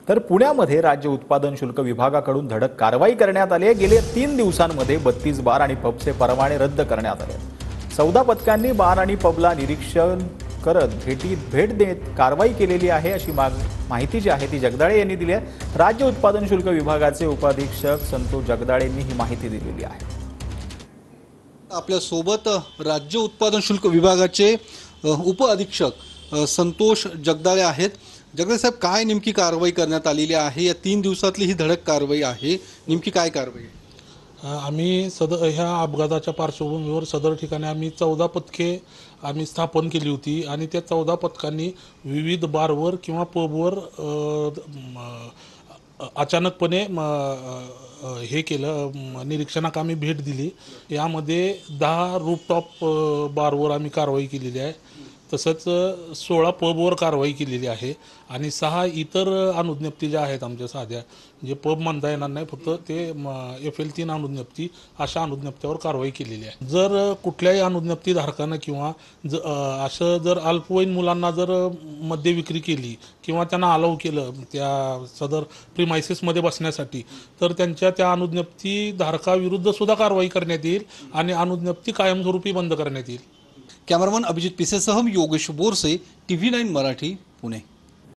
तर पुण्यामध्ये राज्य उत्पादन शुल्क विभागाकडून धडक कारवाई करण्यात आली आहे। गेल्या 3 दिवसांमध्ये 32 बार आणि पबचे परवाने रद्द करण्यात आले। 14 पथकांनी बार आणि पबला निरीक्षण करत भेट देत कारवाई केलेली आहे, अशी माहिती जी आहे ती जगदाळे यांनी दिली आहे। राज्य उत्पादन शुल्क विभागाचे उपाधीक्षक संतोष जगदाळे यांनी ही माहिती दिलेली आहे। आपल्या सोबत राज्य उत्पादन शुल्क विभागाचे उप अधीक्षक संतोष जगदाळे आहेत। जगदाळे साहेब, काय नेमकी कारवाई करण्यात आलेली आहे? या 3 दिवसातली ही धडक कारवाई आहे, नेमकी काय कारवाई आहे? आम्ही ह्या अपघाताच्या पार्श्वभूमीवर सदर ठिकाणी आम्ही 14 पथके आम्ही स्थापन केली होती आणि त्या 14 पथकांनी विविध बारवर किंवा पबवर अचानकपणे हे केलं, निरीक्षणाकामी भेट दिली। यामध्ये 10 रूफटॉप बारवर आम्ही कारवाई केलेली आहे, तसंच 16 पबवर कारवाई केलेली आहे आणि 6 इतर अनुज्ञप्ती ज्या आहेत आमच्या साध्या, जे पब म्हणता येणार नाही, फक्त ते FL3 अनुज्ञप्ती अशा अनुज्ञप्त्यावर कारवाई केलेली आहे। जर कुठल्याही अनुज्ञप्ती धारकानं किंवा असं जर अल्पवयीन मुलांना जर मद्य विक्री केली किंवा त्यांना अलाउ केलं त्या सदर प्रिमायसेसमध्ये बसण्यासाठी, तर त्यांच्या त्या अनुज्ञप्ती धारकाविरुद्ध सुद्धा कारवाई करण्यात येईल आणि अनुज्ञप्ती कायमस्वरूपी बंद करण्यात येईल। कॅमेरामन अभिजित पिसेसह योगेश बोरसे, TV9 मराठी, पुणे।